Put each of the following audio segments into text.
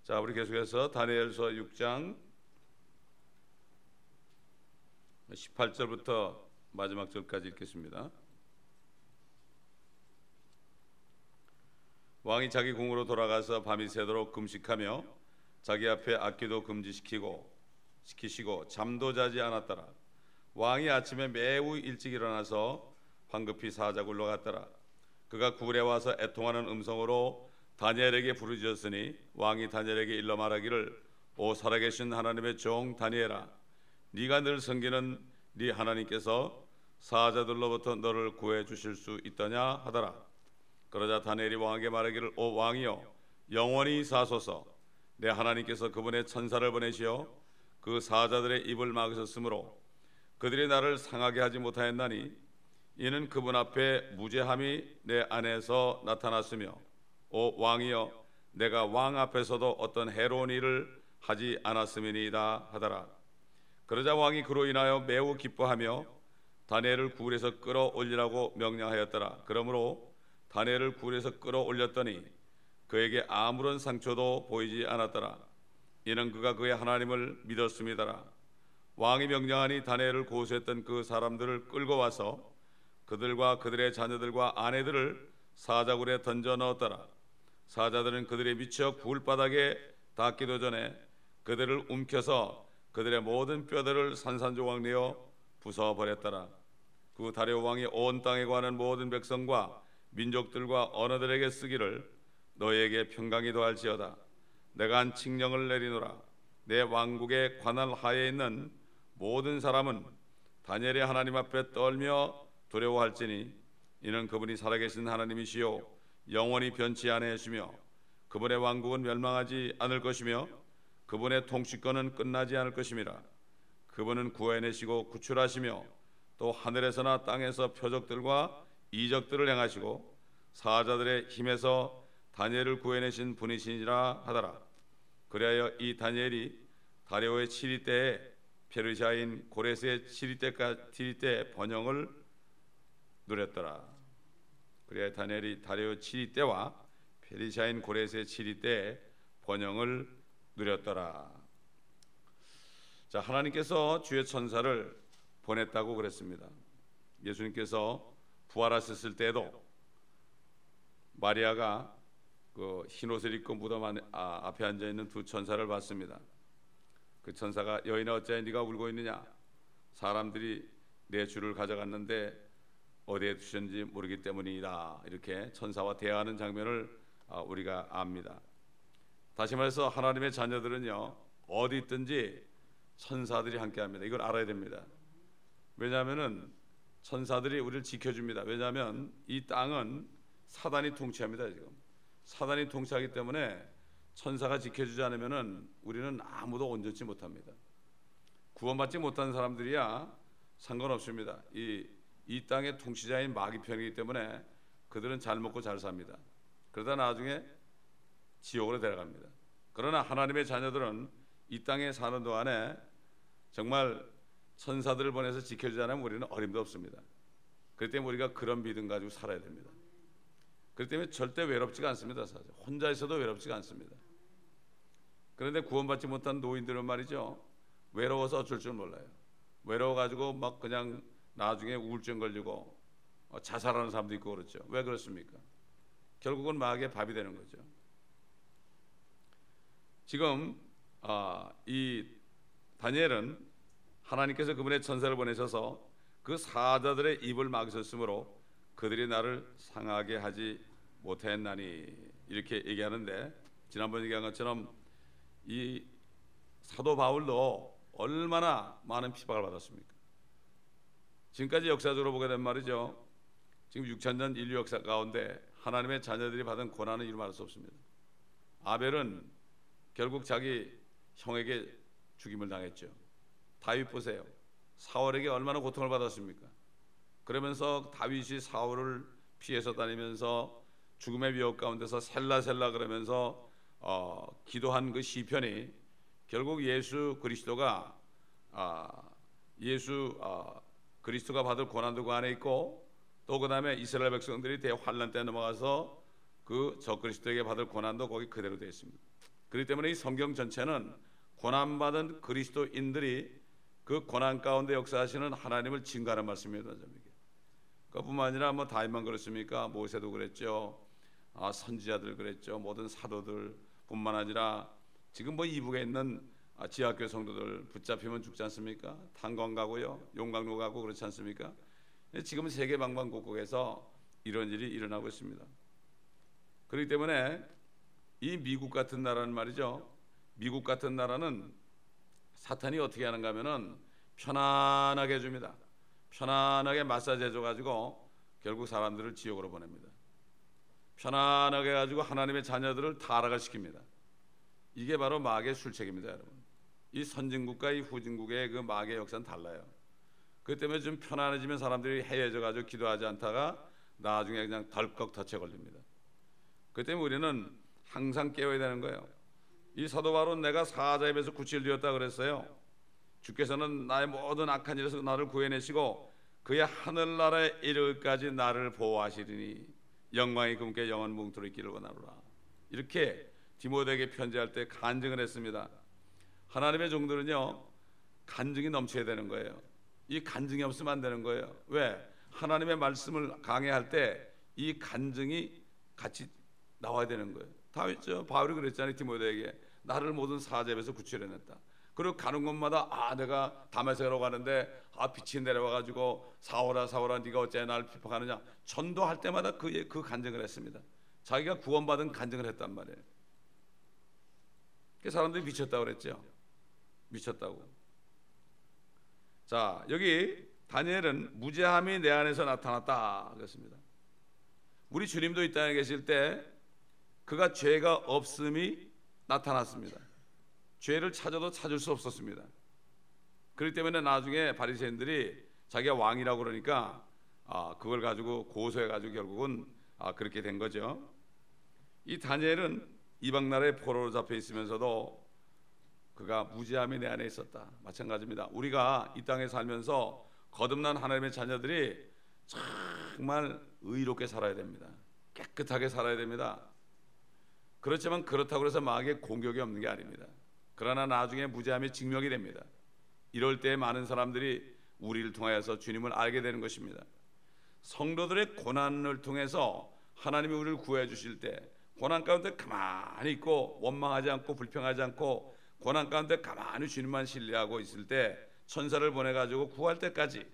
자, 우리 계속해서 다니엘서 6장 18절부터 마지막 절까지 읽겠습니다. 왕이 자기 궁으로 돌아가서 밤이 새도록 금식하며 자기 앞에 악기도 시키시고 잠도 자지 않았더라. 왕이 아침에 매우 일찍 일어나서 황급히 사자굴로 갔더라. 그가 굴에 와서 애통하는 음성으로 다니엘에게 부르짖었으니 왕이 다니엘에게 일러 말하기를 오 살아계신 하나님의 종 다니엘아, 네가 늘 섬기는 네 하나님께서 사자들로부터 너를 구해 주실 수 있더냐 하더라. 그러자 다니엘이 왕에게 말하기를 오 왕이여 영원히 사소서. 내 하나님께서 그분의 천사를 보내시어 그 사자들의 입을 막으셨으므로 그들이 나를 상하게 하지 못하였나니 이는 그분 앞에 무죄함이 내 안에서 나타났으며 오 왕이여 내가 왕 앞에서도 어떤 해로운 일을 하지 않았음이니이다 하더라. 그러자 왕이 그로 인하여 매우 기뻐하며 다니엘을 굴에서 끌어올리라고 명령하였더라. 그러므로 다니엘을 굴에서 끌어올렸더니 그에게 아무런 상처도 보이지 않았더라. 이는 그가 그의 하나님을 믿었음이더라. 왕이 명령하니 다니엘을 고소했던 그 사람들을 끌고 와서 그들과 그들의 자녀들과 아내들을 사자굴에 던져 넣었더라. 사자들은 그들이 미쳐 굴바닥에 닿기도 전에 그들을 움켜서 그들의 모든 뼈들을 산산조각 내어 부숴버렸더라. 그 다리오 왕이 온 땅에 관한 모든 백성과 민족들과 언어들에게 쓰기를 너희에게 평강이 더할지어다. 내가 한 칙령을 내리노라. 내 왕국의 관할 하에 있는 모든 사람은 다니엘의 하나님 앞에 떨며 두려워할지니 이는 그분이 살아계신 하나님이시요 영원히 변치 아니하시며 그분의 왕국은 멸망하지 않을 것이며 그분의 통치권은 끝나지 않을 것임이라. 그분은 구해내시고 구출하시며 또 하늘에서나 땅에서 표적들과 이적들을 행하시고 사자들의 힘에서 다니엘을 구해내신 분이시니라 하더라. 그리하여 이 다니엘이 다리오의 7위 때에 페르시아인 고레스의 7위 때 번영을 누렸더라. 그리하여 다니엘이 다리오 7위 때와 페르시아인 고레스의 7위 때에 번영을 누렸더라. 자, 하나님께서 주의 천사를 보냈다고 그랬습니다. 예수님께서 부활하셨을 때도 마리아가 그 흰옷을 입고 무덤 앞에 앉아 있는 두 천사를 봤습니다. 그 천사가 여인아 어찌하여 네가 울고 있느냐? 사람들이 내 주를 가져갔는데 어디에 두셨는지 모르기 때문이다. 이렇게 천사와 대화하는 장면을 우리가 압니다. 다시 말해서 하나님의 자녀들은요 어디 있든지 천사들이 함께합니다. 이걸 알아야 됩니다. 왜냐하면은 천사들이 우리를 지켜줍니다. 왜냐하면 이 땅은 사단이 통치합니다. 지금 사단이 통치하기 때문에 천사가 지켜주지 않으면은 우리는 아무도 온전치 못합니다. 구원받지 못한 사람들이야 상관없습니다. 이 땅의 통치자인 마귀 편이기 때문에 그들은 잘 먹고 잘 삽니다. 그러다 나중에 지옥으로 데려갑니다. 그러나 하나님의 자녀들은 이 땅에 사는 동안에 정말 천사들을 보내서 지켜주지 않으면 우리는 어림도 없습니다. 그렇기 때문에 우리가 그런 믿음 가지고 살아야 됩니다. 그렇기 때문에 절대 외롭지가 않습니다. 사실 혼자 있어도 외롭지가 않습니다. 그런데 구원받지 못한 노인들은 말이죠 외로워서 어쩔 줄 몰라요. 외로워가지고 막 그냥 나중에 우울증 걸리고 자살하는 사람도 있고 그렇죠. 왜 그렇습니까? 결국은 마귀의 밥이 되는 거죠. 지금 이 다니엘은 하나님께서 그분의 천사를 보내셔서 그 사자들의 입을 막으셨으므로 그들이 나를 상하게 하지 못했나니 이렇게 얘기하는데, 지난번 얘기한 것처럼 이 사도 바울도 얼마나 많은 핍박을 받았습니까? 지금까지 역사적으로 보게 된 말이죠, 지금 6,000년 인류 역사 가운데 하나님의 자녀들이 받은 고난은 이루 말할 수 없습니다. 아벨은 결국 자기 형에게 죽임을 당했죠. 다윗 보세요. 사울에게 얼마나 고통을 받았습니까? 그러면서 다윗이 사울을 피해서 다니면서 죽음의 위협 가운데서 셀라셀라 그러면서 기도한 그 시편이 결국 예수 그리스도가 받을 고난도 그 안에 있고, 또 그 다음에 이스라엘 백성들이 대환란 때 넘어가서 그 적그리스도에게 받을 고난도 거기 그대로 되어 있습니다. 그렇기 때문에 이 성경 전체는 고난받은 그리스도인들이 그 고난 가운데 역사하시는 하나님을 증거하는 말씀입니다. 그뿐만 아니라 뭐 다윗만 그렇습니까? 모세도 그랬죠. 선지자들 그랬죠. 모든 사도들 뿐만 아니라 지금 뭐 이북에 있는 지하교 성도들 붙잡히면 죽지 않습니까? 탄광 가고요, 용광로 가고 그렇지 않습니까? 지금 세계 방방곡곡에서 이런 일이 일어나고 있습니다. 그렇기 때문에 이 미국 같은 나라는 말이죠. 미국 같은 나라는 사탄이 어떻게 하는가 하면은 편안하게 해줍니다. 편안하게 마사지 해줘가지고 결국 사람들을 지옥으로 보냅니다. 편안하게 해가지고 하나님의 자녀들을 타락을 시킵니다. 이게 바로 마귀의 술책입니다, 여러분. 이 선진국과 이 후진국의 그 마귀의 역사는 달라요. 그 때문에 좀 편안해지면 사람들이 해해져가지고 기도하지 않다가 나중에 그냥 덜컥 덫에 걸립니다. 그 때문에 우리는 항상 깨워야 되는 거예요. 이 사도 바울은 내가 사자의 입에서 구치를 되었다 그랬어요. 주께서는 나의 모든 악한 일에서 나를 구해내시고 그의 하늘나라에 이르기까지 나를 보호하시리니 영광이 그분께 영원 뭉토록 있기를 원하노라. 이렇게 디모데에게 편지할 때 간증을 했습니다. 하나님의 종들은요, 간증이 넘쳐야 되는 거예요. 이 간증이 없으면 안 되는 거예요. 왜? 하나님의 말씀을 강해할 때 이 간증이 같이 나와야 되는 거예요. 다윗죠. 바울이 그랬잖아요. 디모데에게 나를 모든 사자에서 구출해냈다. 그리고 가는 곳마다 내가 다메섹으로 가는데 빛이 내려와가지고 사울아 네가 어째 나를 핍박하느냐. 전도할 때마다 그 간증을 했습니다. 자기가 구원받은 간증을 했단 말이에요. 그 사람들이 미쳤다고 그랬죠. 미쳤다고. 자, 여기 다니엘은 무죄함이 내 안에서 나타났다 그랬습니다. 우리 주님도 이 땅에 계실 때 그가 죄가 없음이 나타났습니다. 죄를 찾아도 찾을 수 없었습니다. 그렇기 때문에 나중에 바리새인들이 자기가 왕이라고 그러니까 그걸 가지고 고소해가지고 결국은 그렇게 된 거죠. 이 다니엘은 이방 나라의 포로로 잡혀 있으면서도 그가 무죄함이 내 안에 있었다. 마찬가지입니다. 우리가 이 땅에 살면서 거듭난 하나님의 자녀들이 정말 의롭게 살아야 됩니다. 깨끗하게 살아야 됩니다. 그렇지만 그렇다고 해서 마귀의 공격이 없는 게 아닙니다. 그러나 나중에 무죄함이 증명이 됩니다. 이럴 때 많은 사람들이 우리를 통하여서 주님을 알게 되는 것입니다. 성도들의 고난을 통해서 하나님이 우리를 구해 주실 때 고난 가운데 가만히 있고 원망하지 않고 불평하지 않고 고난 가운데 가만히 주님만 신뢰하고 있을 때 천사를 보내가지고 구할 때까지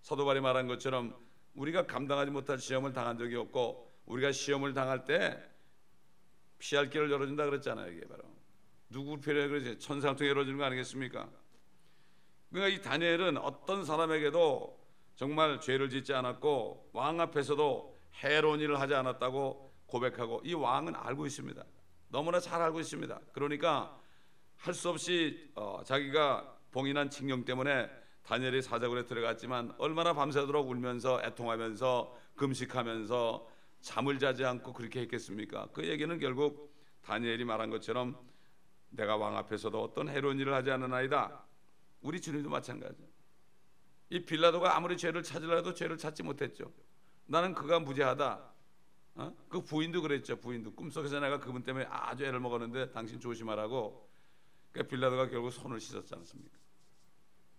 사도 바울이 말한 것처럼 우리가 감당하지 못할 시험을 당한 적이 없고 우리가 시험을 당할 때 피할 길을 열어준다 그랬잖아요. 이게 바로 누구 필요해 그러지? 천사를 통해 열어주는 거 아니겠습니까? 그러니까 이 다니엘은 어떤 사람에게도 정말 죄를 짓지 않았고 왕 앞에서도 해로운 일을 하지 않았다고 고백하고 이 왕은 알고 있습니다. 너무나 잘 알고 있습니다. 그러니까 할 수 없이 자기가 봉인한 징령 때문에 다니엘이 사자굴에 들어갔지만 얼마나 밤새도록 울면서 애통하면서 금식하면서 잠을 자지 않고 그렇게 했겠습니까? 그 얘기는 결국 다니엘이 말한 것처럼 내가 왕 앞에서도 어떤 해로운 일을 하지 않으나이다. 우리 주님도 마찬가지예요. 이 빌라도가 아무리 죄를 찾으려 해도 죄를 찾지 못했죠. 나는 그가 무죄하다. 그 부인도 그랬죠. 부인도 꿈속에서 내가 그분 때문에 아주 애를 먹었는데 당신 조심하라고. 그러니까 빌라도가 결국 손을 씻었지 않습니까?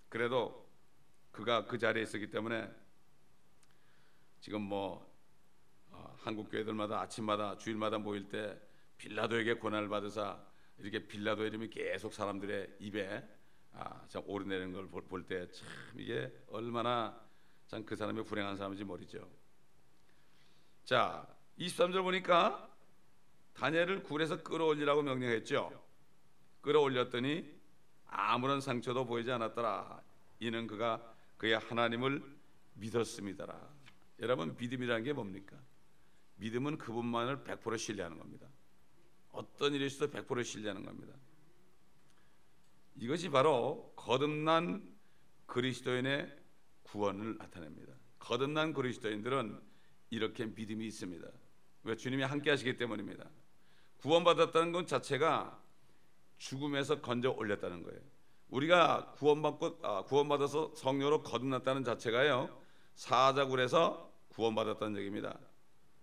그래도 그가 그 자리에 있었기 때문에 지금 한국 교회들마다 아침마다 주일마다 모일 때 빌라도에게 고난을 받으사 이렇게 빌라도 이름이 계속 사람들의 입에 참 오르내리는 걸 볼 때 참 이게 얼마나 참 그 사람이 불행한 사람인지 모르죠. 자, 23절 보니까 다니엘을 굴에서 끌어올리라고 명령했죠. 끌어올렸더니 아무런 상처도 보이지 않았더라. 이는 그가 그의 하나님을 믿었음이더라. 여러분, 믿음이라는 게 뭡니까? 믿음은 그분만을 100% 신뢰하는 겁니다. 어떤 일이 있어도 100% 신뢰하는 겁니다. 이것이 바로 거듭난 그리스도인의 구원을 나타냅니다. 거듭난 그리스도인들은 이렇게 믿음이 있습니다. 왜? 주님이 함께 하시기 때문입니다. 구원받았다는 것 자체가 죽음에서 건져 올렸다는 거예요. 우리가 구원받아서 성령으로 거듭났다는 자체가요, 사자굴에서 구원받았다는 얘기입니다.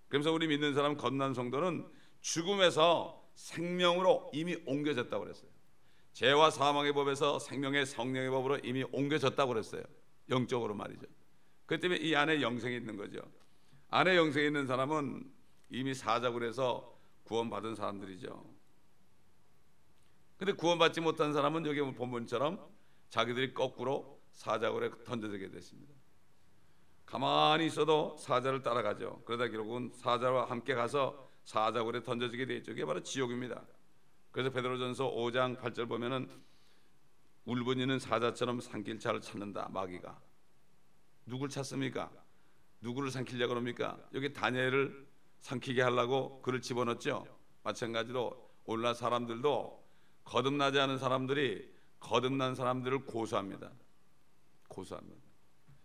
그래서 우리 믿는 사람 거듭난 성도는 죽음에서 생명으로 이미 옮겨졌다고 그랬어요. 죄와 사망의 법에서 생명의 성령의 법으로 이미 옮겨졌다고 그랬어요. 영적으로 말이죠. 그 때문에 이 안에 영생이 있는 거죠. 안에 영생이 있는 사람은 이미 사자굴 해서 구원받은 사람들이죠. 근데 구원받지 못한 사람은 여기 본문처럼 자기들이 거꾸로 사자굴에 던져지게 됐습니다. 가만히 있어도 사자를 따라가죠. 그러다 결국은 사자와 함께 가서 사자굴에 던져지게 되죠. 이게 바로 지옥입니다. 그래서 베드로전서 5장 8절 보면은 울분이는 사자처럼 삼킬자를 찾는다. 마귀가 누굴 찾습니까? 누구를 삼키려고 합니까? 여기 다니엘을 삼키게 하려고 그를 집어넣었죠. 마찬가지로 오늘날 사람들도 거듭나지 않은 사람들이 거듭난 사람들을 고소합니다.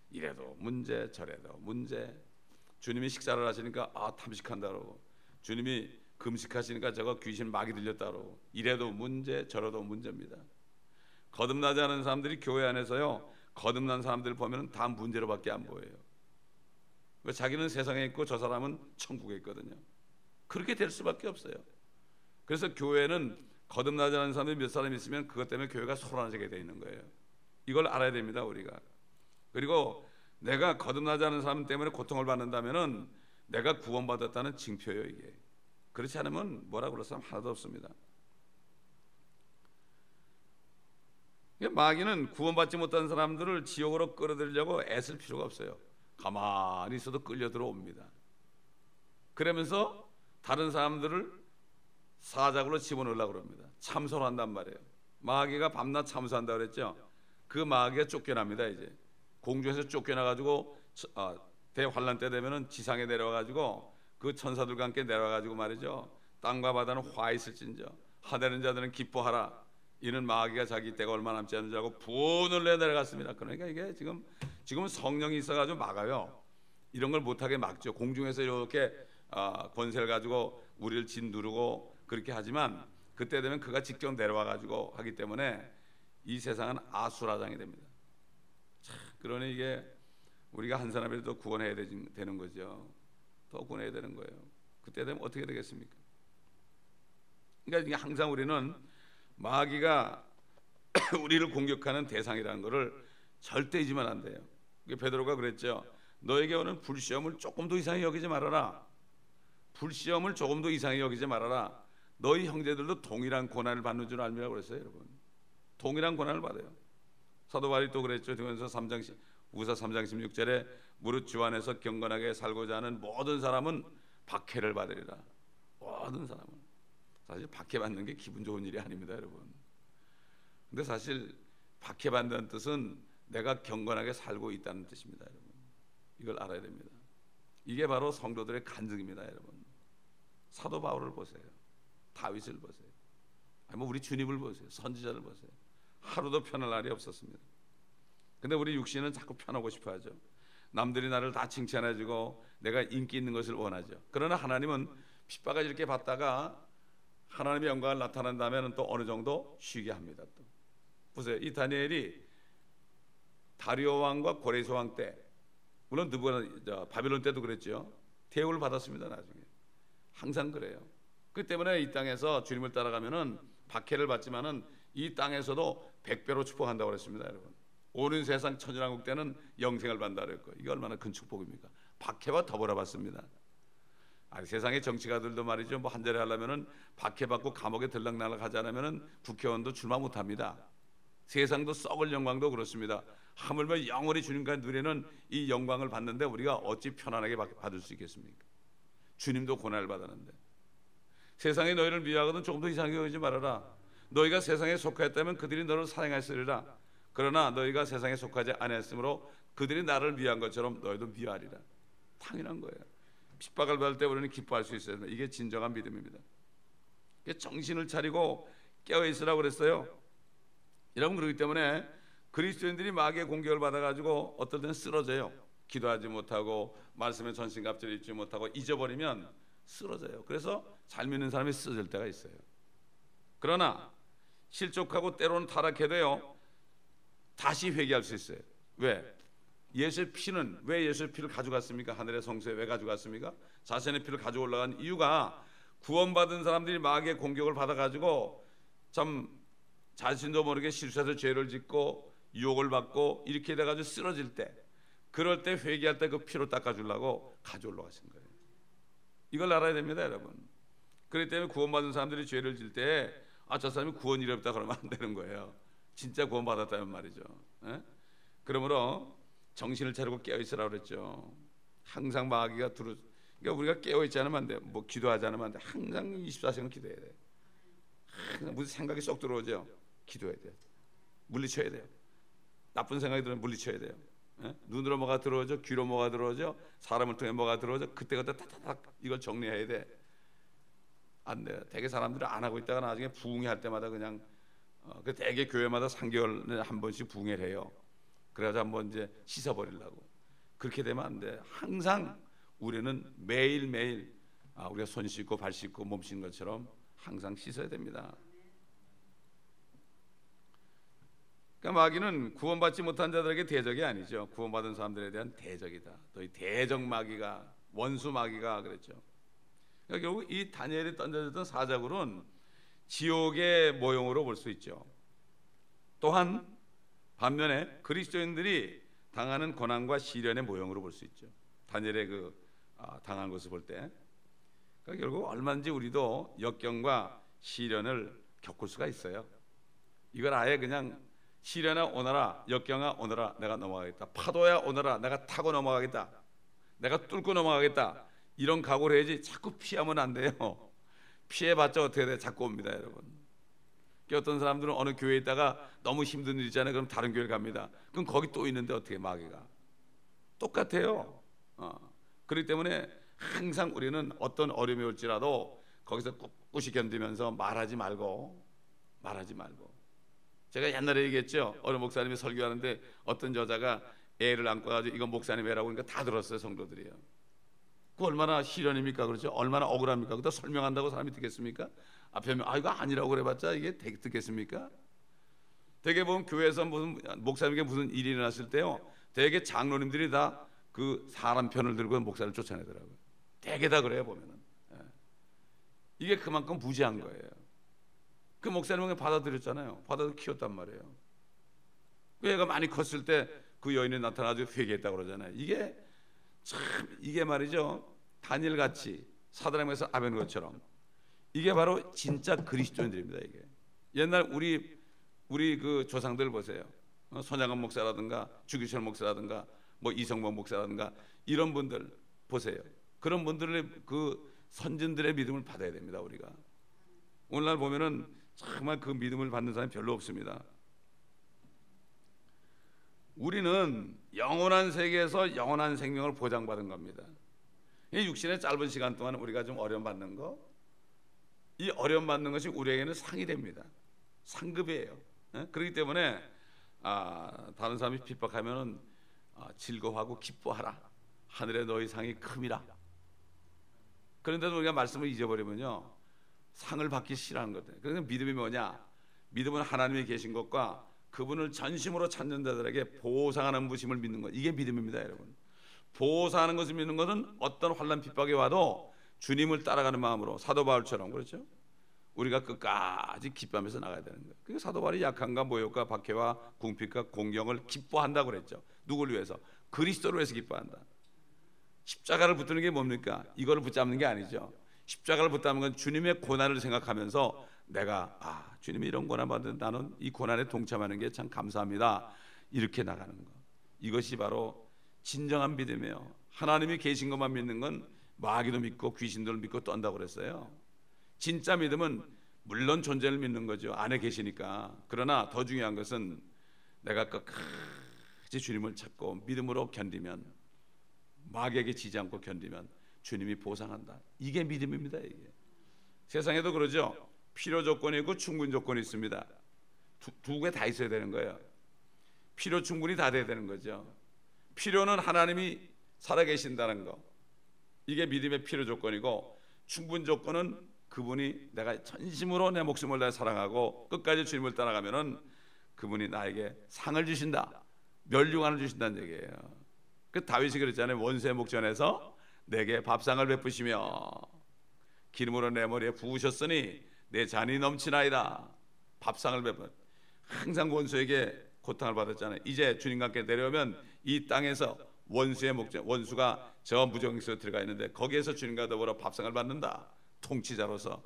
이래도 문제 저래도 문제. 주님이 식사를 하시니까 탐식한다 그러고, 주님이 금식하시니까 저거 귀신 마귀 들렸다 그러고, 이래도 문제 저래도 문제입니다. 거듭나지 않은 사람들이 교회 안에서요, 거듭난 사람들 보면 다 문제로밖에 안 보여요. 왜? 자기는 세상에 있고 저 사람은 천국에 있거든요. 그렇게 될 수밖에 없어요. 그래서 교회는 거듭나지 않은 사람들이 몇 사람 있으면 그것 때문에 교회가 소란하게 되어 있는 거예요. 이걸 알아야 됩니다, 우리가. 그리고 내가 거듭나지 않은 사람 때문에 고통을 받는다면은 내가 구원받았다는 징표예요, 이게. 그렇지 않으면 뭐라고 그럴 사람 하나도 없습니다. 마귀는 구원받지 못한 사람들을 지옥으로 끌어들이려고 애쓸 필요가 없어요. 가만히 있어도 끌려 들어옵니다. 그러면서 다른 사람들을 사자굴로 집어넣으려고 그럽니다. 참소를 한단 말이에요. 마귀가 밤낮 참소한다고 그랬죠. 그 마귀가 쫓겨납니다. 이제 공중에서 쫓겨나가지고 대환란 때 되면은 지상에 내려와가지고 그 천사들과 함께 내려와가지고 말이죠, 땅과 바다는 화 있을진저 하되는 자들은 기뻐하라. 이는 마귀가 자기 때가 얼마 남지 않은 줄 알고 분을 내 내려갔습니다. 그러니까 이게 지금은 성령이 있어가지고 막아요. 이런 걸 못하게 막죠. 공중에서 이렇게 권세를 가지고 우리를 짓누르고 그렇게 하지만 그때 되면 그가 직접 내려와가지고 하기 때문에 이 세상은 아수라장이 됩니다. 그러니 이게 우리가 한 사람이라도 구원해야 되는 거죠. 더 구원해야 되는 거예요. 그때 되면 어떻게 되겠습니까? 그러니까 항상 우리는 마귀가 우리를 공격하는 대상이라는 것을 절대 잊으면 안 돼요. 베드로가 그랬죠. 너에게 오는 불시험을 조금도 이상히 여기지 말아라. 불시험을 조금도 이상히 여기지 말아라. 너희 형제들도 동일한 고난을 받는 줄 알미라고 그랬어요, 여러분. 동일한 고난을 받아요. 사도 바울이 또 그랬죠. 우사 3장 16절에 무릇 주 안에서 경건하게 살고자 하는 모든 사람은 박해를 받으리라. 모든 사람은. 사실 박해받는 게 기분 좋은 일이 아닙니다, 여러분. 근데 사실 박해받는다는 뜻은 내가 경건하게 살고 있다는 뜻입니다, 여러분. 이걸 알아야 됩니다. 이게 바로 성도들의 간증입니다, 여러분. 사도 바울을 보세요. 다윗을 보세요. 우리 주님을 보세요. 선지자를 보세요. 하루도 편할 날이 없었습니다. 근데 우리 육신은 자꾸 편하고 싶어 하죠. 남들이 나를 다 칭찬해주고 내가 인기 있는 것을 원하죠. 그러나 하나님은 핍박을 이렇게 받다가 하나님의 영광을 나타난다면 또 어느 정도 쉬게 합니다. 또 보세요. 이 다니엘이 다리오 왕과 고레스 왕 때, 물론 바빌론 때도 그랬죠. 대우를 받았습니다. 나중에 항상 그래요. 그 때문에 이 땅에서 주님을 따라가면은 박해를 받지만은 이 땅에서도 100배로 축복한다고 그랬습니다, 여러분. 오는 세상 천지왕국 때는 영생을 받는다 그랬고, 이게 얼마나 큰 축복입니까? 박해와 더불어 받습니다. 세상의 정치가들도 말이죠, 한 자리 하려면은 박해받고 감옥에 들락날락 하지 않으면은 국회의원도 출마 못합니다. 세상도 썩을 영광도 그렇습니다. 하물며 영원히 주님과 누리는 이 영광을 받는데 우리가 어찌 편안하게 받을 수 있겠습니까? 주님도 고난을 받았는데. 세상이 너희를 미워하거든 조금 더 이상하게 여기지 말아라. 너희가 세상에 속하였다면 그들이 너를 사랑했으리라. 그러나 너희가 세상에 속하지 아니했으므로 그들이 나를 미워한 것처럼 너희도 미워하리라. 당연한 거예요. 핍박을 받을 때 우리는 기뻐할 수 있어야 됩니다. 이게 진정한 믿음입니다. 정신을 차리고 깨어있으라고 그랬어요. 여러분, 그렇기 때문에 그리스도인들이 마귀의 공격을 받아가지고 어떨 때는 쓰러져요. 기도하지 못하고 말씀에 전신갑주를 입지 못하고 잊어버리면 쓰러져요. 그래서 잘 믿는 사람이 쓰러질 때가 있어요. 그러나 실족하고 때로는 타락해도요, 다시 회개할 수 있어요. 왜? 예수의 피는, 왜 예수의 피를 가져갔습니까? 하늘의 성소에 왜 가져갔습니까? 자신의 피를 가지고 올라간 이유가 구원받은 사람들이 마귀의 공격을 받아가지고 참 자신도 모르게 실수해서 죄를 짓고 유혹을 받고 이렇게 돼가지고 쓰러질 때, 그럴 때 회개할 때 그 피로 닦아주려고 가져올러 가신 거예요. 이걸 알아야 됩니다, 여러분. 그렇기 때문에 구원받은 사람들이 죄를 질 때 저 사람이 구원 이력다 그러면 안 되는 거예요. 진짜 구원받았다면 말이죠. 에? 그러므로 정신을 차리고 깨어있으라고 그랬죠. 항상 마귀가 그러니까 우리가 깨어있지 않으면 안 돼요. 뭐 기도하지 않으면 안 돼요. 항상 24시간 기도해야 돼요. 항상 무슨 생각이 쏙 들어오죠. 기도해야 돼요. 물리쳐야 돼요. 나쁜 생각이 들으면 물리쳐야 돼요. 에? 눈으로 뭐가 들어오죠. 귀로 뭐가 들어오죠. 사람을 통해 뭐가 들어오죠. 그때그때 타타닥 이걸 정리해야 돼. 안 돼요. 대개 사람들이 안 하고 있다가 나중에 부흥회 할 때마다 그냥 그 대개 교회마다 3개월에 한 번씩 부흥회를 해요. 그래서 한번 이제 씻어버리려고. 그렇게 되면 안 돼. 항상 우리는 매일매일 우리가 손 씻고 발 씻고 몸 씻는 것처럼 항상 씻어야 됩니다. 그러니까 마귀는 구원받지 못한 자들에게 대적이 아니죠. 구원받은 사람들에 대한 대적이다. 또 이 대적 마귀가, 원수 마귀가 그랬죠. 그러니까 결국 이 다니엘이 던져졌던 사자굴은 지옥의 모형으로 볼 수 있죠. 또한 반면에 그리스도인들이 당하는 고난과 시련의 모형으로 볼 수 있죠. 다니엘의 당한 것을 볼 때, 그러니까 결국 얼마든지 우리도 역경과 시련을 겪을 수가 있어요. 이걸 아예 그냥 시련아 오너라, 역경아 오너라, 내가 넘어가겠다. 파도야 오너라, 내가 타고 넘어가겠다. 내가 뚫고 넘어가겠다. 이런 각오를 해야지. 자꾸 피하면 안 돼요. 피해봤자 어떻게 돼? 자꾸 옵니다, 여러분. 어떤 사람들은 어느 교회에 있다가 너무 힘든 일 있잖아요. 그럼 다른 교회를 갑니다. 그럼 거기 또 있는데 어떻게 마귀가 똑같아요. 그렇기 때문에 항상 우리는 어떤 어려움이 올지라도 거기서 꿋꿋이 견디면서 말하지 말고. 제가 옛날에 얘기했죠. 어느 목사님이 설교하는데 어떤 여자가 애를 안고 가지고 이건 목사님 애라고 그러니까 다 들었어요, 성도들이요. 그 얼마나 시련입니까? 그렇죠? 얼마나 억울합니까? 그다 설명한다고 사람이 듣겠습니까? 앞에 이거 아니라고 그래봤자 이게 듣겠습니까? 대개 보면 교회에서 무슨 목사님에게 무슨 일이 일어났을 때요, 대개 장로님들이 다 그 사람 편을 들고 목사를 쫓아내더라고요. 대개 다 그래요, 보면은. 이게 그만큼 부재한 거예요. 그 목사님은 받아들였잖아요. 받아서 키웠단 말이에요. 그 애가 많이 컸을 때 그 여인이 나타나서 회개했다고 그러잖아요. 이게 말이죠. 다니엘 같이 사드락에서 아벤고처럼 이게 바로 진짜 그리스도인들입니다. 이게 옛날 우리 그 조상들 보세요. 손양원 목사라든가 주기철 목사라든가 뭐 이성범 목사라든가 이런 분들 보세요. 그런 분들의 그 선진들의 믿음을 받아야 됩니다. 우리가 오늘날 보면은 정말 그 믿음을 받는 사람이 별로 없습니다. 우리는 영원한 세계에서 영원한 생명을 보장받은 겁니다. 이 육신의 짧은 시간 동안 우리가 좀 어려움 받는 거, 이 어려움 받는 것이 우리에게는 상이 됩니다. 상급이에요. 그렇기 때문에 다른 사람이 핍박하면은 즐거워하고 기뻐하라. 하늘의 너희 상이 큼이라. 그런데도 우리가 말씀을 잊어버리면요, 상을 받기 싫어하는 거예요. 그러니까 믿음이 뭐냐? 믿음은 하나님이 계신 것과 그분을 전심으로 찾는 자들에게 보상하는 부심을 믿는 것, 이게 믿음입니다, 여러분. 보상하는 것을 믿는 것은 어떤 환난 핍박이 와도 주님을 따라가는 마음으로, 사도 바울처럼, 그렇죠? 우리가 끝까지 기뻐하면서 나가야 되는 거예요. 그러니까 사도 바울이 약함과 모욕과 박해와 궁핍과 공경을 기뻐한다고 그랬죠. 누구를 위해서? 그리스도를 위해서 기뻐한다. 십자가를 붙드는 게 뭡니까? 이거를 붙잡는 게 아니죠. 십자가를 붙잡는 건 주님의 고난을 생각하면서 내가 주님이 이런 고난 받는 나는 이 고난에 동참하는 게 참 감사합니다. 이렇게 나가는 거. 이것이 바로 진정한 믿음이에요. 하나님이 계신 것만 믿는 건 마귀도 믿고 귀신들을 믿고 떤다고 그랬어요. 진짜 믿음은 물론 존재를 믿는 거죠. 안에 계시니까. 그러나 더 중요한 것은 내가 끝까지 주님을 찾고 믿음으로 견디면, 마귀에게 지지 않고 견디면 주님이 보상한다. 이게 믿음입니다. 이게 세상에도 그러죠. 필요 조건이 있고 충분 조건이 있습니다. 두 개 다 있어야 되는 거예요. 필요 충분이 다 돼야 되는 거죠. 필요는 하나님이 살아계신다는 거, 이게 믿음의 필요 조건이고, 충분 조건은 그분이 내가 전심으로 내 목숨을 다해 사랑하고 끝까지 주님을 따라가면은 그분이 나에게 상을 주신다, 멸류관을 주신다는 얘기예요. 그 다윗이 그랬잖아요. 원수의 목전에서 내게 밥상을 베푸시며. 기름으로 내 머리에 부으셨으니 내 잔이 넘치나이다. 밥상을 베풀. 항상 원수에게 고통을 받았잖아요. 이제 주님과 함께 내려오면 이 땅에서 원수의 목적, 원수가 저 무저갱 속에 들어가 있는데 거기에서 주님과 더불어 밥상을 받는다. 통치자로서.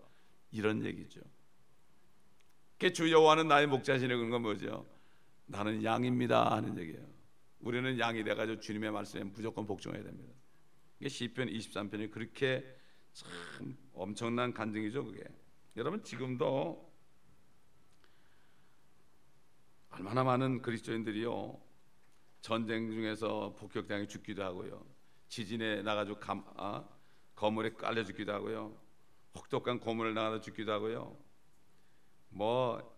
이런 얘기죠. 주 여호와는 나의 목자시니 그런 건 뭐죠? 나는 양입니다 하는 얘기예요. 우리는 양이 돼가지고 주님의 말씀에 무조건 복종해야 됩니다. 이게 시편 23편이 그렇게 참 엄청난 간증이죠. 그게 여러분 지금도 얼마나 많은 그리스도인들이요 전쟁 중에서 폭격당해 죽기도 하고요, 지진에 나가지고 거물에 깔려 죽기도 하고요, 혹독한 고문을 나가서 죽기도 하고요. 뭐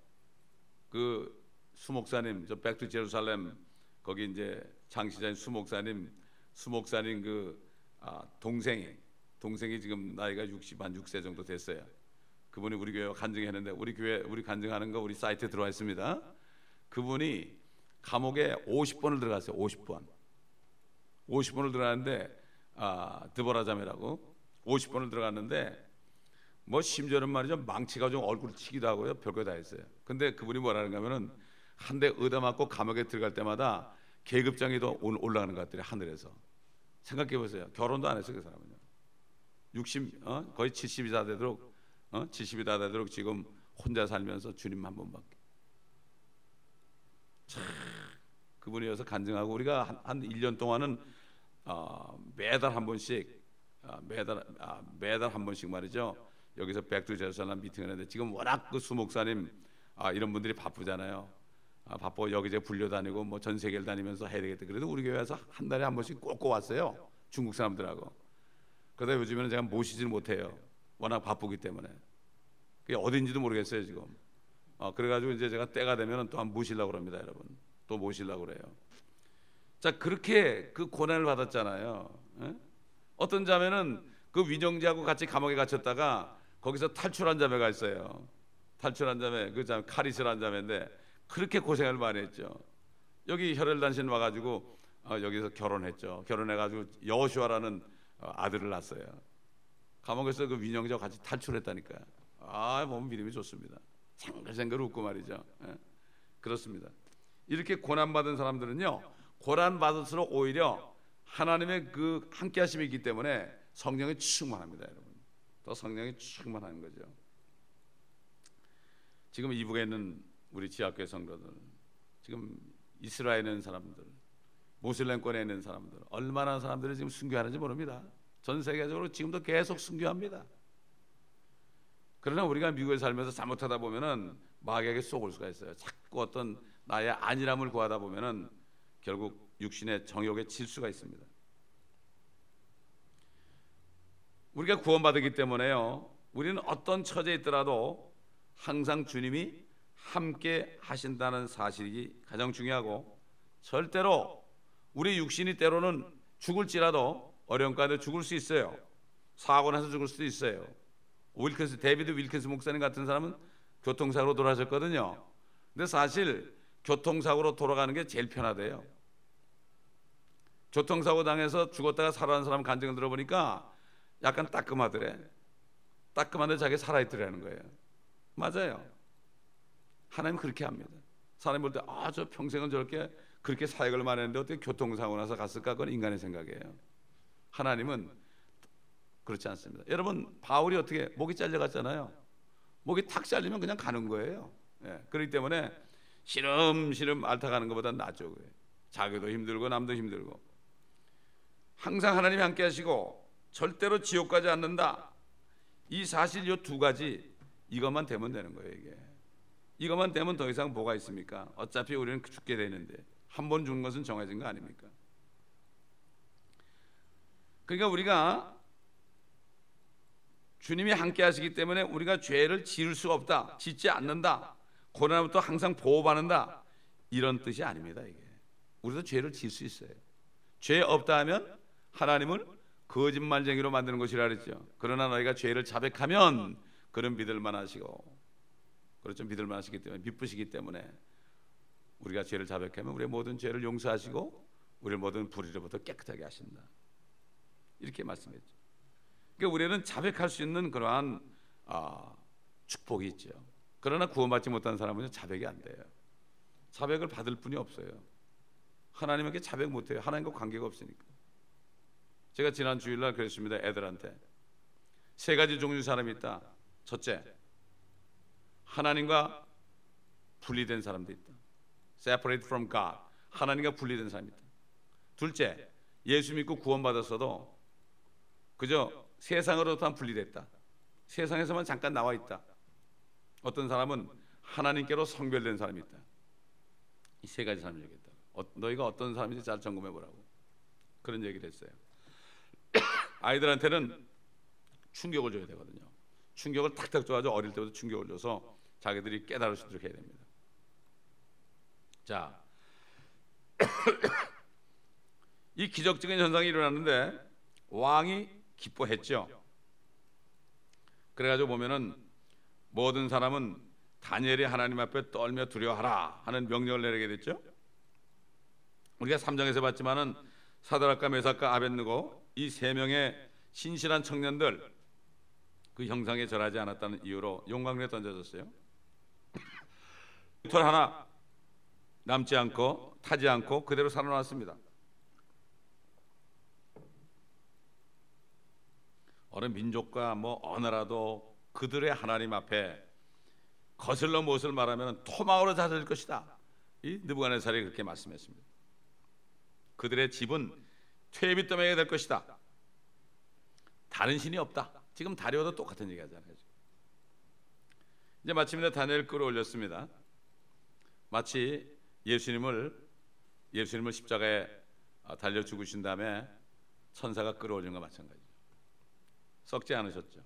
그 수목사님, 저 백투 제루살렘 거기 이제 장시자인 수목사님 그 동생이 지금 나이가 66세 정도 됐어요. 그분이 우리 교회 간증했는데 우리 간증하는 거 우리 사이트에 들어와 있습니다. 그분이 감옥에 50번을 들어갔어요. 50번을 들어갔는데 드보라 자매라고 50번을 들어갔는데 뭐 심지어는 말이죠, 망치가 좀 얼굴을 치기도 하고요, 별거 다 했어요. 근데 그분이 뭐라는가 하면은 한 대 의다 맞고 감옥에 들어갈 때마다 계급장이 더 올라가는 것 같더래요, 하늘에서. 생각해 보세요. 결혼도 안 했어요, 그 사람은요. 거의 70이 다 되도록 70이 다 되도록 지금 혼자 살면서 주님 한 번밖에. 그분이 와서 간증하고 우리가 한 1년 동안은 매달 한 번씩 매달 한 번씩 말이죠, 여기서 백두 제루살렘 미팅을 했는데 지금 워낙 그 수목사님 이런 분들이 바쁘잖아요. 바빠 여기저기 불려다니고 뭐 전 세계를 다니면서 해야 되겠다. 그래도 우리 교회에서 한 달에 한 번씩 꼭 왔어요, 중국 사람들하고. 그러다 요즘에는 제가 모시지는 못해요. 워낙 바쁘기 때문에. 그게 어딘지도 모르겠어요 지금. 그래가지고 이제 제가 때가 되면 또 한번 모시려고 그럽니다, 여러분. 또 모시려고 그래요. 자, 그렇게 그 고난을 받았잖아요. 어떤 자매는 그 위정자하고 같이 감옥에 갇혔다가 거기서 탈출한 자매가 있어요. 탈출한 자매, 그 자매 카리스라는 자매인데 그렇게 고생을 많이 했죠. 여기 혈혈단신 와가지고 여기서 결혼했죠. 결혼해가지고 여호수아라는 아들을 낳았어요. 감옥에서 그 위정자와 같이 탈출했다니까요. 몸 믿음이 좋습니다. 생글생글 웃고 말이죠. 그렇습니다. 이렇게 고난받은 사람들은요, 고난받을수록 오히려 하나님의 그 함께하심이 있기 때문에 성령이 충만합니다, 여러분. 더 성령이 충만한 거죠. 지금 이북에 있는 우리 지하교회 성도들, 지금 이스라엘에 있는 사람들, 모슬렘권에 있는 사람들, 얼마나 사람들이 지금 순교하는지 모릅니다. 전 세계적으로 지금도 계속 순교합니다. 그러나 우리가 미국에 살면서 잘못하다 보면은 마귀에게 쏘을 수가 있어요. 자꾸 어떤 나의 안일함을 구하다 보면은 결국 육신의 정욕에 질 수가 있습니다. 우리가 구원받았기 때문에요, 우리는 어떤 처지에 있더라도 항상 주님이 함께 하신다는 사실이 가장 중요하고, 절대로 우리 육신이 때로는 죽을지라도 어려운 가운데 죽을 수 있어요. 사고 나서 죽을 수도 있어요. 데이비드 윌킨스 목사님 같은 사람은 교통사고로 돌아가셨거든요. 근데 사실 교통사고로 돌아가는 게 제일 편하대요. 교통사고 당해서 죽었다가 살아난 사람 간증을 들어보니까 약간 따끔하더래. 따끔한데 자기 살아있더라는 거예요. 맞아요. 하나님 그렇게 합니다. 사람이 볼 때 저 평생은 저렇게 그렇게 사역을 많이 했는데 어떻게 교통사고 나서 갔을까? 그건 인간의 생각이에요. 하나님은 그렇지 않습니다. 여러분, 바울이 어떻게 목이 잘려갔잖아요. 목이 탁 잘리면 그냥 가는 거예요. 그렇기 때문에 시름시름 앓다가는 것보다 낫죠. 자기도 힘들고 남도 힘들고. 항상 하나님이 함께 하시고 절대로 지옥 가지 않는다. 이 사실 이 두 가지, 이것만 되면 되는 거예요. 이것만 되면 더 이상 뭐가 있습니까? 어차피 우리는 죽게 되는데 한 번 죽는 것은 정해진 거 아닙니까? 그러니까 우리가 주님이 함께 하시기 때문에 우리가 죄를 지을 수 없다, 짓지 않는다, 고난부터 항상 보호받는다, 이런 뜻이 아닙니다. 이게 우리도 죄를 지을 수 있어요. 죄 없다 하면 하나님은 거짓말쟁이로 만드는 것이라 그랬죠. 그러나 너희가 죄를 자백하면 그는 믿을만 하시고, 그렇죠, 믿을만 하시기 때문에, 믿으시기 때문에 우리가 죄를 자백하면 우리의 모든 죄를 용서하시고 우리의 모든 불의로부터 깨끗하게 하신다, 이렇게 말씀했죠. 그러니까 우리는 자백할 수 있는 그러한 축복이 있죠. 그러나 구원받지 못한 사람은 자백이 안 돼요. 자백을 받을 분이 없어요. 하나님에게 자백 못해요. 하나님과 관계가 없으니까. 제가 지난 주일날 그랬습니다. 애들한테 세 가지 종류의 사람이 있다. 첫째, 하나님과 분리된 사람도 있다. Separate from God. 하나님과 분리된 사람이 있다. 둘째, 예수 믿고 구원받았어도 그저 세상으로부터 분리됐다. 세상에서만 잠깐 나와 있다. 어떤 사람은 하나님께로 성별된 사람이 있다. 이 세 가지 사람이 있다. 너희가 어떤 사람인지 잘 점검해 보라고 그런 얘기를 했어요. 아이들한테는 충격을 줘야 되거든요. 충격을 탁탁 줘가지고 어릴 때부터 충격을 줘서 자기들이 깨달을 수 있도록 해야 됩니다. 자, 이 기적적인 현상이 일어났는데 왕이 기뻐했죠. 그래가지고 보면은 모든 사람은 다니엘이 하나님 앞에 떨며 두려워하라 하는 명령을 내리게 됐죠. 우리가 3장에서 봤지만은 사드락과 메삭과 아벳느고 이 세 명의 신실한 청년들 그 형상에 절하지 않았다는 이유로 용광로에 던져졌어요. 털 하나 남지 않고 타지 않고 그대로 살아났습니다. 어느 민족과 어느 나라도 그들의 하나님 앞에 거슬러 무엇을 말하면 토막으로 다질 것이다. 이 느부갓네살이 그렇게 말씀했습니다. 그들의 집은 퇴비더미가 될 것이다. 다른 신이 없다. 지금 다리오도 똑같은 얘기 하잖아요. 이제 마침내 다니엘 끌어올렸습니다. 마치 예수님을 십자가에 달려 죽으신 다음에 천사가 끌어올린 것과 마찬가지죠. 썩지 않으셨죠.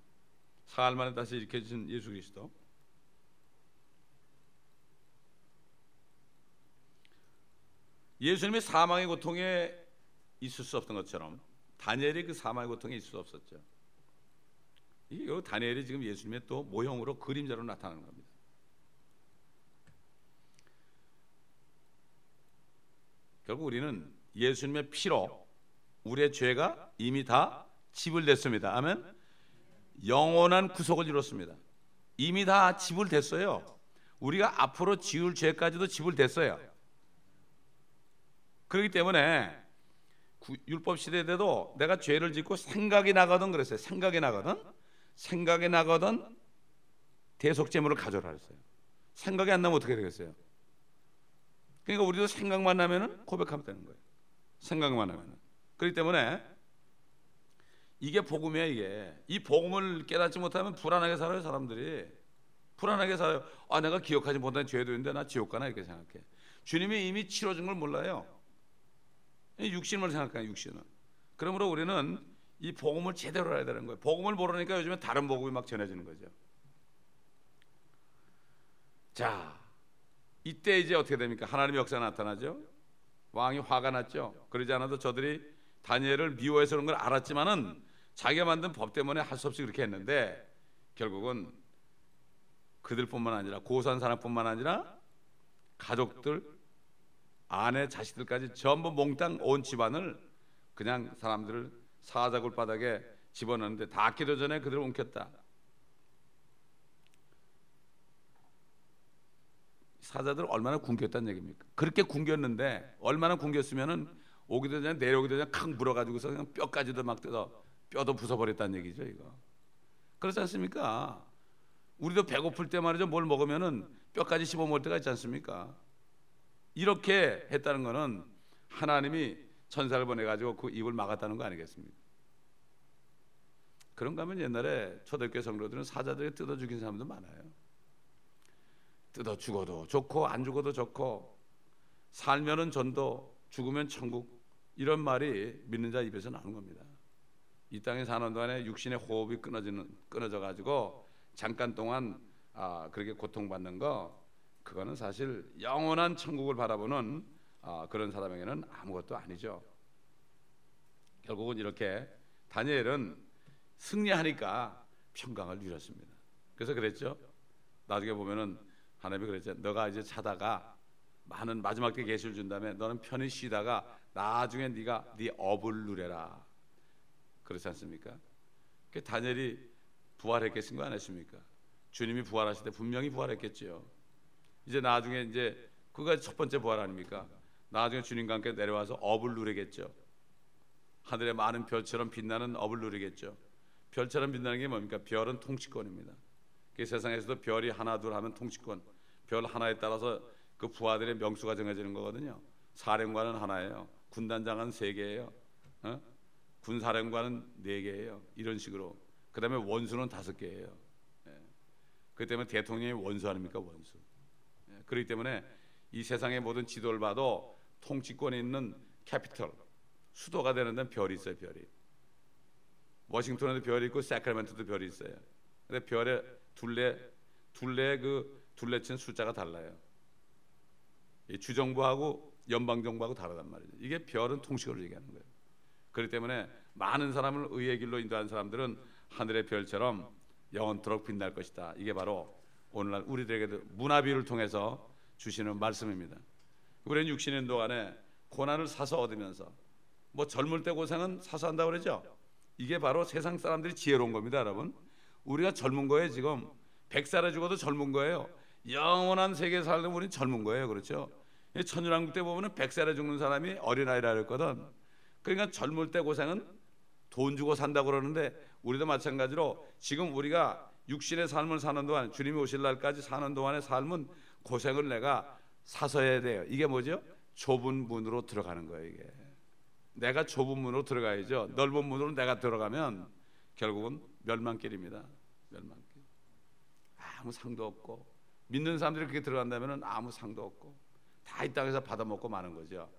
사흘 만에 다시 일으켜주신 예수 그리스도. 예수님이 사망의 고통에 있을 수 없던 것처럼 다니엘이 그 사망의 고통에 있을 수 없었죠. 이 다니엘이 지금 예수님의 또 모형으로 그림자로 나타나는 겁니다. 결국 우리는 예수님의 피로 우리의 죄가 이미 다 지불됐습니다. 아멘. 영원한 구속을 이뤘습니다. 이미 다 지불됐어요. 우리가 앞으로 지을 죄까지도 지불됐어요. 그렇기 때문에 율법 시대 때도 내가 죄를 짓고 생각이 나거든 그랬어요. 생각이 나거든 대속제물을 가져라 그랬어요. 생각이 안 나면 어떻게 되겠어요? 그러니까 우리도 생각만 나면은 고백하면 되는 거예요. 생각만 하면은. 그렇기 때문에 이게 복음이에요. 이게 이 복음을 깨닫지 못하면 불안하게 살아요. 사람들이 불안하게 살아요. 내가 기억하지 못한 죄도 있는데 나 지옥 가나 이렇게 생각해. 주님이 이미 치러준 걸 몰라요. 육신을 생각해요. 육신은. 그러므로 우리는 이 복음을 제대로 알아야 되는 거예요. 복음을 모르니까 요즘에 다른 복음이 막 전해지는 거죠. 자, 이때 이제 어떻게 됩니까? 하나님의 역사가 나타나죠. 왕이 화가 났죠. 그러지 않아도 저들이 다니엘을 미워해서 그런 걸 알았지만은 자기가 만든 법 때문에 할 수 없이 그렇게 했는데 결국은 그들뿐만 아니라 고소한 사람뿐만 아니라 가족들, 아내, 자식들까지 전부 몽땅 온 집안을 그냥 사람들을 사자굴 바닥에 집어넣는데 닿기도 전에 그들을 움켰다. 사자들 얼마나 굶겼다는 얘기입니까? 그렇게 굶겼는데 얼마나 굶겼으면은 오기도 전에 내려오기도 전에 칵 물어가지고서 그냥 뼈까지도 막 뜯어 뼈도 부숴버렸다는 얘기죠. 이거 그렇지 않습니까? 우리도 배고플 때 말이죠. 뭘 먹으면은 뼈까지 씹어 먹을 때가 있지 않습니까? 이렇게 했다는 거는 하나님이 천사를 보내가지고 그 입을 막았다는 거 아니겠습니까? 그런가 하면 옛날에 초대교회 성도들은 사자들이 뜯어 죽인 사람도 많아요. 뜯어 죽어도 좋고 안 죽어도 좋고 살면은 전도 죽으면 천국 이런 말이 믿는 자 입에서 나오는 겁니다. 이 땅에 사는 동안에 육신의 호흡이 끊어져 가지고 잠깐 동안 그렇게 고통받는 거 그거는 사실 영원한 천국을 바라보는 그런 사람에게는 아무것도 아니죠. 결국은 이렇게 다니엘은 승리하니까 평강을 누렸습니다. 그래서 그랬죠. 나중에 보면은 하나님이 그랬죠. 너가 이제 자다가 많은 마지막 때 계시를 준 다음에 너는 편히 쉬다가 나중에 네가 네 업을 누려라. 그렇지 않습니까? 그 다니엘이 부활했겠습니까? 안 했습니까? 주님이 부활하실 때 분명히 부활했겠죠. 이제 나중에 이제 그가 첫 번째 부활 아닙니까? 나중에 주님과 함께 내려와서 업을 누리겠죠. 하늘의 많은 별처럼 빛나는 업을 누리겠죠. 별처럼 빛나는 게 뭡니까? 별은 통치권입니다. 그 세상에서도 별이 하나 둘 하면 통치권, 별 하나에 따라서 그 부하들의 명수가 정해지는 거거든요. 사령관은 하나예요. 군단장은 3개예요. 군사령관은 4개예요. 이런 식으로. 그 다음에 원수는 5개예요. 그렇기 때문에 대통령이 원수 아닙니까? 원수. 그렇기 때문에 이 세상의 모든 지도를 봐도 통치권이 있는 캐피털, 수도가 되는 데는 별이 있어요. 별이. 워싱턴에도 별이 있고 세크라멘토도 별이 있어요. 근데 별의 둘레친 숫자가 달라요. 이 주정부하고 연방정부하고 다르단 말이죠. 이게 별은 통치권을 얘기하는 거예요. 그렇기 때문에 많은 사람을 의의 길로 인도한 사람들은 하늘의 별처럼 영원토록 빛날 것이다. 이게 바로 오늘날 우리들에게도 문화비유를 통해서 주시는 말씀입니다. 우리는 육신의 동안에 고난을 사서 얻으면서 뭐 젊을 때 고생은 사서 한다고 그러죠. 이게 바로 세상 사람들이 지혜로운 겁니다, 여러분. 우리가 젊은 거예요. 지금 100살에 죽어도 젊은 거예요. 영원한 세계에 살면 우리는 젊은 거예요. 그렇죠? 천년왕국 때 보면 100살에 죽는 사람이 어린아이라 그랬거든. 그러니까 젊을 때 고생은 돈 주고 산다고 그러는데 우리도 마찬가지로 지금 우리가 육신의 삶을 사는 동안, 주님이 오실 날까지 사는 동안의 삶은 고생을 내가 사서 해야 돼요. 이게 뭐죠? 좁은 문으로 들어가는 거예요. 이게 내가 좁은 문으로 들어가야죠. 넓은 문으로 내가 들어가면 결국은 멸망길입니다. 멸망길. 아무 상도 없고, 믿는 사람들이 그렇게 들어간다면 아무 상도 없고 다 이 땅에서 받아먹고 마는 거죠.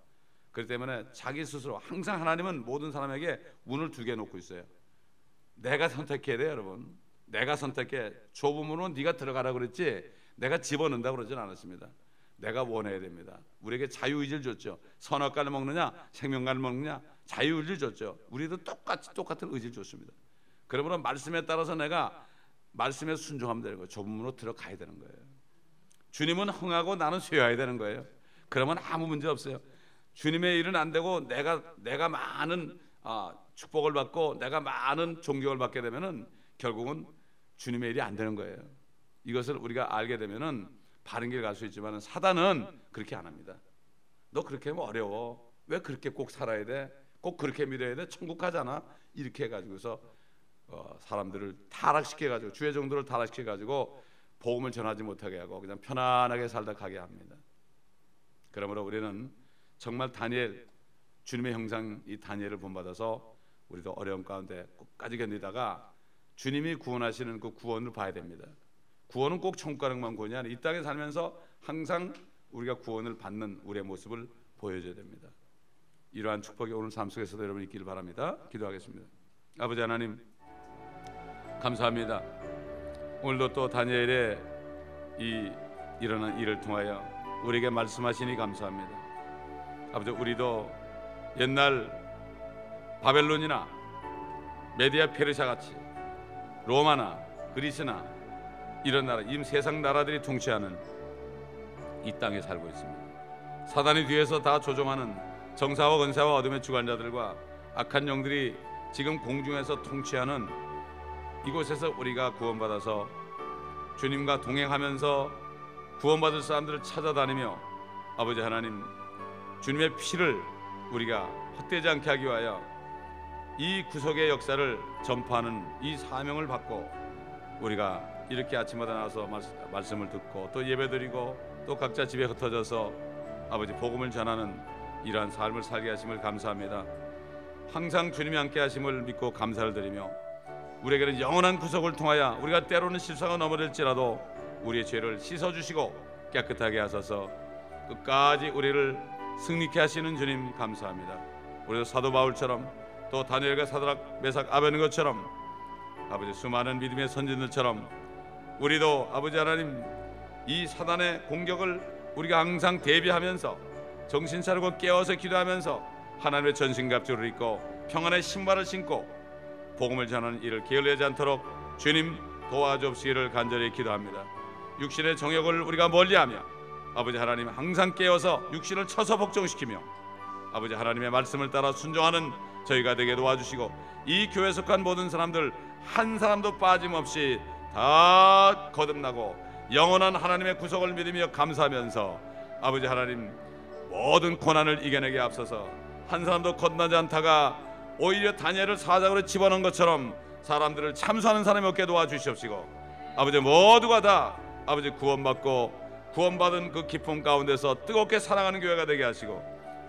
그렇기 때문에 자기 스스로 항상 하나님은 모든 사람에게 문을 2개 놓고 있어요. 내가 선택해야 돼요, 여러분. 내가 선택해. 좁은 문으로 네가 들어가라 그랬지 내가 집어넣는다고 그러진 않았습니다. 내가 원해야 됩니다. 우리에게 자유의지를 줬죠. 선악과를 먹느냐 생명과를 먹느냐 자유의지를 줬죠. 우리도 똑같은 의지를 줬습니다. 그러므로 말씀에 따라서 내가 말씀에 순종하면 되는 거예요. 좁은 문으로 들어가야 되는 거예요. 주님은 흥하고 나는 쇠해야 되는 거예요. 그러면 아무 문제 없어요. 주님의 일은 안 되고 내가 많은 축복을 받고 내가 많은 존경을 받게 되면은 결국은 주님의 일이 안 되는 거예요. 이것을 우리가 알게 되면은 바른 길 갈 수 있지만 사단은 그렇게 안 합니다. 너 그렇게 하면 어려워. 왜 그렇게 꼭 살아야 돼? 꼭 그렇게 믿어야 돼? 천국 가잖아. 이렇게 해가지고서 사람들을 타락시켜가지고 주의 정도를 타락시켜가지고 복음을 전하지 못하게 하고 그냥 편안하게 살다 가게 합니다. 그러므로 우리는 정말 다니엘, 주님의 형상 이 다니엘을 본받아서 우리도 어려움 가운데 끝까지 견디다가 주님이 구원하시는 그 구원을 봐야 됩니다. 구원은 꼭 천국 가는 것만 구원이 아니라 이 땅에 살면서 항상 우리가 구원을 받는 우리의 모습을 보여줘야 됩니다. 이러한 축복이 오늘 삶 속에서도 여러분 있기를 바랍니다. 기도하겠습니다. 아버지 하나님 감사합니다. 오늘도 또 다니엘의 이 일어난 일을 통하여 우리에게 말씀하시니 감사합니다. 아버지 우리도 옛날 바벨론이나 메디아 페르시아 같이 로마나 그리스나 이런 나라, 이 세상 나라들이 통치하는 이 땅에 살고 있습니다. 사단이 뒤에서 다 조종하는 정사와 권세와 어둠의 주관자들과 악한 영들이 지금 공중에서 통치하는 이곳에서 우리가 구원받아서 주님과 동행하면서 구원받을 사람들을 찾아다니며 아버지 하나님 주님의 피를 우리가 헛되지 않게 하기 위하여 이 구속의 역사를 전파하는 이 사명을 받고 우리가 이렇게 아침마다 나와서 말씀을 듣고 또 예배드리고 또 각자 집에 흩어져서 아버지 복음을 전하는 이러한 삶을 살게 하심을 감사합니다. 항상 주님이 함께 하심을 믿고 감사를 드리며 우리에게는 영원한 구속을 통하여 우리가 때로는 실수가 넘어질지라도 우리의 죄를 씻어주시고 깨끗하게 하소서. 끝까지 우리를 승리케 하시는 주님 감사합니다. 우리도 사도 바울처럼 또 다니엘과 사드락 메삭 아베느고처럼 아버지 수많은 믿음의 선진들처럼 우리도 아버지 하나님 이 사단의 공격을 우리가 항상 대비하면서 정신 차리고 깨어서 기도하면서 하나님의 전신갑주를 입고 평안의 신발을 신고 복음을 전하는 일을 게을리하지 않도록 주님 도와주옵시기를 간절히 기도합니다. 육신의 정욕을 우리가 멀리하며 아버지 하나님 항상 깨어서 육신을 쳐서 복종시키며 아버지 하나님의 말씀을 따라 순종하는 저희가 되게 도와주시고, 이 교회에 속한 모든 사람들 한 사람도 빠짐없이 다 거듭나고 영원한 하나님의 구속을 믿으며 감사하면서 아버지 하나님 모든 고난을 이겨내게 앞서서 한 사람도 거듭나지 않다가 오히려 다니엘을 사자굴에 집어넣은 것처럼 사람들을 참수하는 사람이 없게 도와주시옵시고, 아버지 모두가 다 아버지 구원받은 그 기쁨 가운데서 뜨겁게 사랑하는 교회가 되게 하시고,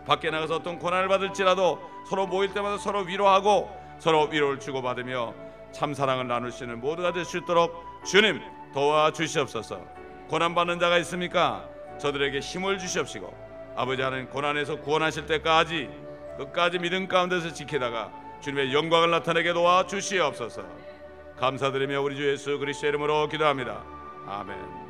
밖에 나가서 어떤 고난을 받을지라도 서로 모일 때마다 서로 위로하고 서로 위로를 주고받으며 참 사랑을 나눌 수 있는 모두가 될 수 있도록 주님 도와주시옵소서. 고난받는 자가 있습니까? 저들에게 힘을 주시옵시고, 아버지 하나님 고난에서 구원하실 때까지 끝까지 믿음 가운데서 지키다가 주님의 영광을 나타내게 도와주시옵소서. 감사드리며 우리 주 예수 그리스도의 이름으로 기도합니다. 아멘.